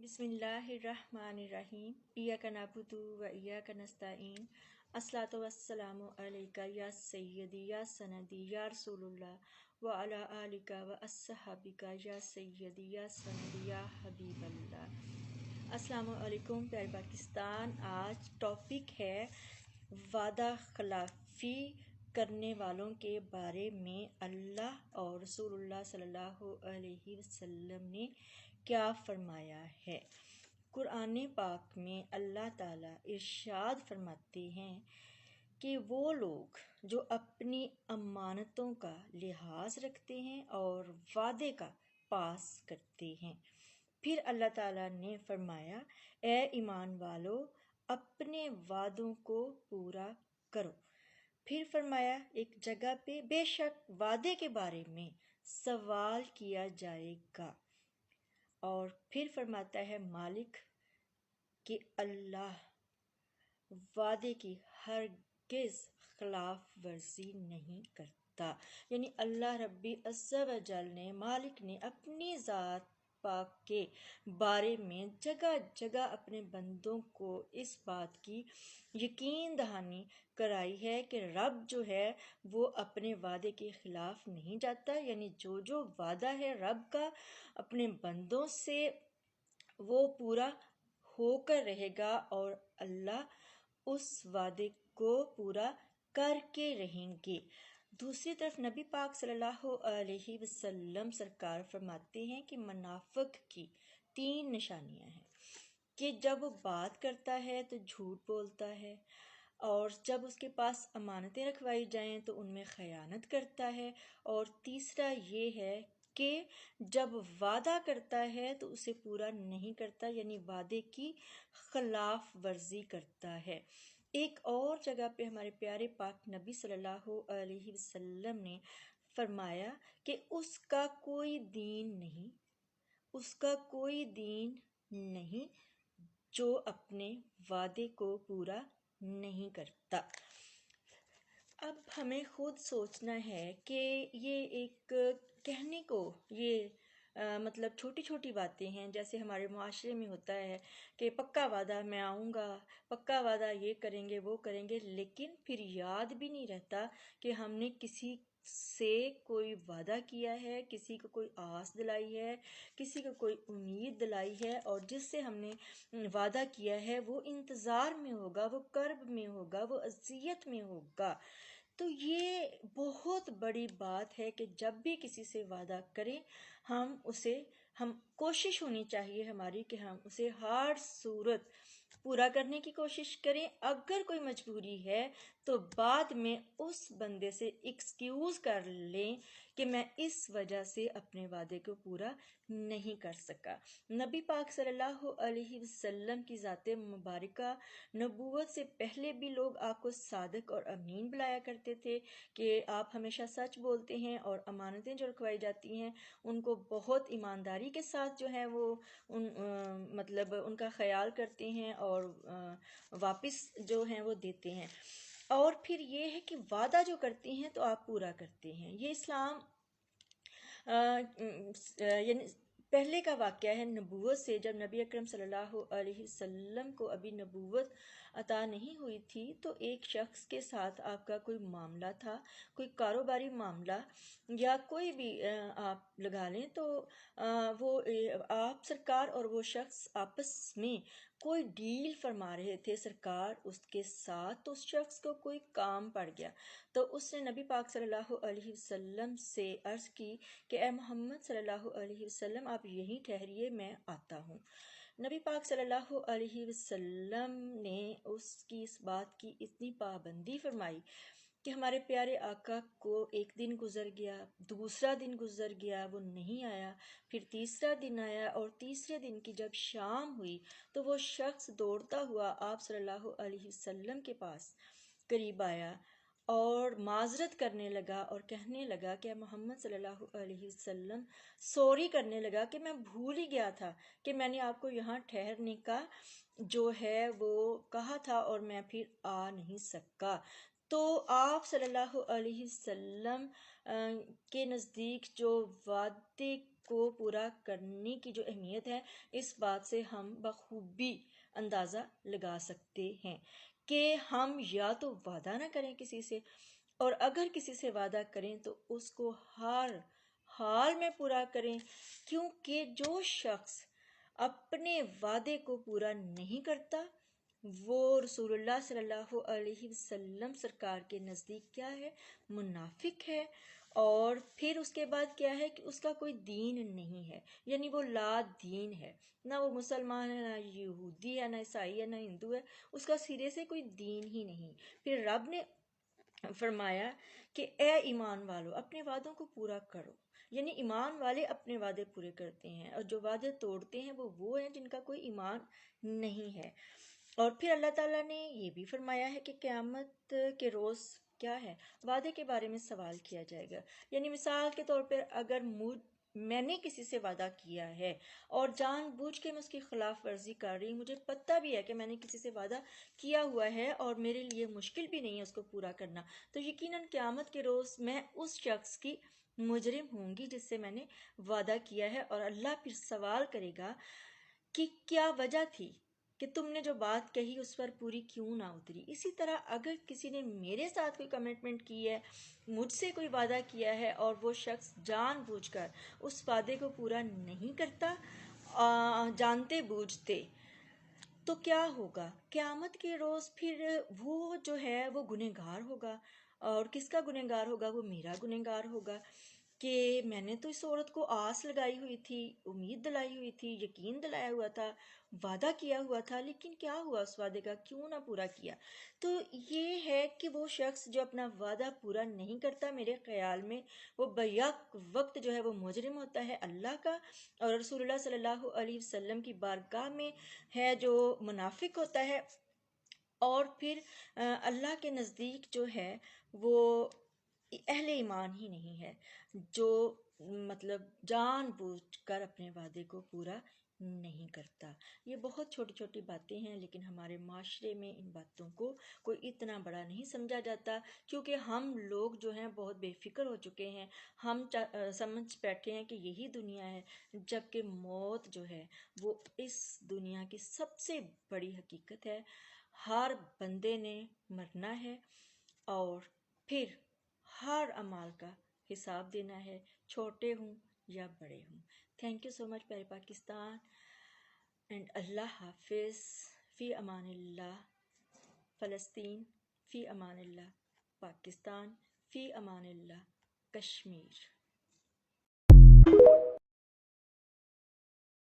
بسم اللہ الرحمن الرحیم ایاک نعبد و ایاک نستعین الصلاۃ والسلام علیک یا سیدی یا سندی یا رسول اللہ وعلی آلک و اصحابک یا سیدی یا سندی یا حبیب اللہ۔ السلام علیکم پیارے پاکستان۔ آج ٹاپک ہے وعدہ خلافی کرنے والوں کے بارے میں اللہ اور رسول اللہ صلی اللہ علیہ وسلم نے کیا فرمایا ہے۔ قرآن پاک میں اللہ تعالیٰ ارشاد فرماتے ہیں کہ وہ لوگ جو اپنی امانتوں کا لحاظ رکھتے ہیں اور وعدے کا پاس کرتے ہیں۔ پھر اللہ تعالیٰ نے فرمایا، اے ایمان والو اپنے وعدوں کو پورا کرو۔ پھر فرمایا ایک جگہ پہ، بے شک وعدے کے بارے میں سوال کیا جائے گا۔ اور پھر فرماتا ہے مالک کہ اللہ وعدے کی ہرگز خلاف ورزی نہیں کرتا، یعنی اللہ ربی عز و جل نے، مالک نے اپنی ذات پاک کے بارے میں جگہ جگہ اپنے بندوں کو اس بات کی یقین دہانی کرائی ہے کہ رب جو ہے وہ اپنے وعدے کے خلاف نہیں جاتا، یعنی جو وعدہ ہے رب کا اپنے بندوں سے وہ پورا ہو کر رہے گا، اور اللہ اس وعدے کو پورا کر کے رہیں گے۔ دوسری طرف نبی پاک صلی اللہ علیہ وسلم سرکار فرماتے ہیں کہ منافق کی 3 نشانیاں ہیں کہ جب وہ بات کرتا ہے تو جھوٹ بولتا ہے، اور جب اس کے پاس امانتیں رکھوائی جائیں تو ان میں خیانت کرتا ہے، اور تیسرا یہ ہے کہ جب وعدہ کرتا ہے تو اسے پورا نہیں کرتا، یعنی وعدے کی خلاف ورزی کرتا ہے۔ ایک اور جگہ پہ ہمارے پیارے پاک نبی صلی اللہ علیہ وسلم نے فرمایا کہ اس کا کوئی دین نہیں جو اپنے وعدے کو پورا نہیں کرتا۔ اب ہمیں خود سوچنا ہے کہ یہ ایک کہنے کو یہ مطلب چھوٹی چھوٹی باتیں ہیں، جیسے ہمارے معاشرے میں ہوتا ہے کہ پکا وعدہ میں آؤں گا، پکا وعدہ یہ کریں گے وہ کریں گے، لیکن پھر یاد بھی نہیں رہتا کہ ہم نے کسی سے کوئی وعدہ کیا ہے، کسی کو کوئی آس دلائی ہے، کسی کو کوئی امید دلائی ہے، اور جس سے ہم نے وعدہ کیا ہے وہ انتظار میں ہوگا، وہ کرب میں ہوگا، وہ اذیت میں ہوگا۔ تو یہ بہت بڑی بات ہے کہ جب بھی کسی سے وعدہ کریں ہم کوشش ہونی چاہیے ہماری کہ ہم اسے ہر صورت پورا کرنے کی کوشش کریں۔ اگر کوئی مجبوری ہے تو بعد میں اس بندے سے ایکسکیوز کر لیں کہ میں اس وجہ سے اپنے وعدے کو پورا نہیں کر سکا۔ نبی پاک صلی اللہ علیہ وسلم کی ذات مبارکہ نبوت سے پہلے بھی لوگ آپ کو صادق اور امین بلایا کرتے تھے کہ آپ ہمیشہ سچ بولتے ہیں، اور امانتیں جو رکھوائی جاتی ہیں ان کو بہت ایمانداری کے ساتھ جو ہے وہ مطلب ان کا خیال کرتے ہیں اور واپس جو ہیں وہ دیتے ہیں۔ اور پھر یہ ہے کہ وعدہ جو کرتے ہیں تو آپ پورا کرتے ہیں۔ یہ اسلام یعنی پہلے کا واقعہ ہے نبوت سے، جب نبی اکرم صلی اللہ علیہ وسلم کو ابھی نبوت عطا نہیں ہوئی تھی، تو ایک شخص کے ساتھ آپ کا کوئی معاملہ تھا، کوئی کاروباری معاملہ یا کوئی بھی آپ لگا لیں، تو وہ آپ سرکار اور وہ شخص آپس میں کوئی ڈیل فرما رہے تھے سرکار اس کے ساتھ، تو اس شخص کو کوئی کام پڑ گیا، تو اس نے نبی پاک صلی اللہ علیہ وسلم سے عرض کی کہ اے محمد صلی اللہ علیہ وسلم آپ یہیں ٹھہریے، میں آتا ہوں۔ نبی پاک صلی اللہ علیہ وسلم نے اس بات کی اتنی پابندی فرمائی کہ ہمارے پیارے آقا کو ایک دن گزر گیا، دوسرا دن گزر گیا، وہ نہیں آیا، پھر تیسرا دن آیا، اور تیسرے دن کی جب شام ہوئی تو وہ شخص دوڑتا ہوا آپ صلی اللہ علیہ وسلم کے پاس قریب آیا اور معذرت کرنے لگا اور کہنے لگا کہ محمد صلی اللہ علیہ وسلم، سوری کرنے لگا کہ میں بھول ہی گیا تھا کہ میں نے آپ کو یہاں ٹھہرنے کا جو ہے وہ کہا تھا اور میں پھر آ نہیں سکا۔ تو آپ صلی اللہ علیہ وسلم کے نزدیک جو وعدے کو پورا کرنے کی جو اہمیت ہے، اس بات سے ہم بخوبی اندازہ لگا سکتے ہیں کہ ہم یا تو وعدہ نہ کریں کسی سے، اور اگر کسی سے وعدہ کریں تو اس کو ہر حال میں پورا کریں، کیونکہ جو شخص اپنے وعدے کو پورا نہیں کرتا وہ رسول اللہ صلی اللہ علیہ وسلم سرکار کے نزدیک کیا ہے؟ منافق ہے۔ اور پھر اس کے بعد کیا ہے کہ اس کا کوئی دین نہیں ہے، یعنی وہ لا دین ہے، نہ وہ مسلمان ہے، نہ یہودی ہے، نہ عیسائی ہے، نہ ہندو ہے، اس کا سرے سے کوئی دین ہی نہیں۔ پھر رب نے فرمایا کہ اے ایمان والو اپنے وعدوں کو پورا کرو، یعنی ایمان والے اپنے وعدے پورے کرتے ہیں، اور جو وعدے توڑتے ہیں وہ ہیں جن کا کوئی ایمان نہیں ہے۔ اور پھر اللہ تعالیٰ نے یہ بھی فرمایا ہے کہ قیامت کے روز کیا ہے، وعدے کے بارے میں سوال کیا جائے گا۔ یعنی مثال کے طور پر اگر میں نے کسی سے وعدہ کیا ہے اور جان بوجھ کے میں اس کی خلاف ورزی کر رہی ہوں، مجھے پتہ بھی ہے کہ میں نے کسی سے وعدہ کیا ہوا ہے اور میرے لیے مشکل بھی نہیں ہے اس کو پورا کرنا، تو یقیناً قیامت کے روز میں اس شخص کی مجرم ہوں گی جس سے میں نے وعدہ کیا ہے، اور اللہ پھر سوال کرے گا کہ کیا وجہ تھی کہ تم نے جو بات کہی اس پر پوری کیوں نہ اتری۔ اسی طرح اگر کسی نے میرے ساتھ کوئی کمٹمنٹ کی ہے، مجھ سے کوئی وعدہ کیا ہے اور وہ شخص جان بوجھ کر اس وعدے کو پورا نہیں کرتا جانتے بوجھتے، تو کیا ہوگا؟ قیامت کے روز پھر وہ جو ہے وہ گنہگار ہوگا، اور کس کا گنہگار ہوگا؟ وہ میرا گنہگار ہوگا کہ میں نے تو اس عورت کو آس لگائی ہوئی تھی، امید دلائی ہوئی تھی، یقین دلایا ہوا تھا، وعدہ کیا ہوا تھا، لیکن کیا ہوا اس وعدے کا، کیوں نہ پورا کیا؟ تو یہ ہے کہ وہ شخص جو اپنا وعدہ پورا نہیں کرتا، میرے خیال میں وہ بیک وقت جو ہے وہ مجرم ہوتا ہے اللہ کا، اور رسول اللہ صلی اللہ علیہ وسلم کی بارگاہ میں ہے جو منافق ہوتا ہے، اور پھر اللہ کے نزدیک جو ہے وہ اہل ایمان ہی نہیں ہے، جو مطلب جان بوجھ کر اپنے وعدے کو پورا نہیں کرتا۔ یہ بہت چھوٹی چھوٹی باتیں ہیں، لیکن ہمارے معاشرے میں ان باتوں کو کوئی اتنا بڑا نہیں سمجھا جاتا، کیونکہ ہم لوگ جو ہیں بہت بے فکر ہو چکے ہیں، ہم سمجھ بیٹھے ہیں کہ یہی دنیا ہے، جبکہ موت جو ہے وہ اس دنیا کی سب سے بڑی حقیقت ہے۔ ہر بندے نے مرنا ہے، اور پھر ہر اعمال کا حساب دینا ہے، چھوٹے ہوں یا بڑے ہوں۔ تھینک یو سو مچ پیارے پاکستان، اینڈ اللہ حافظ۔ فی امان اللہ فلسطین، فی امان اللہ پاکستان، فی امان اللہ کشمیر۔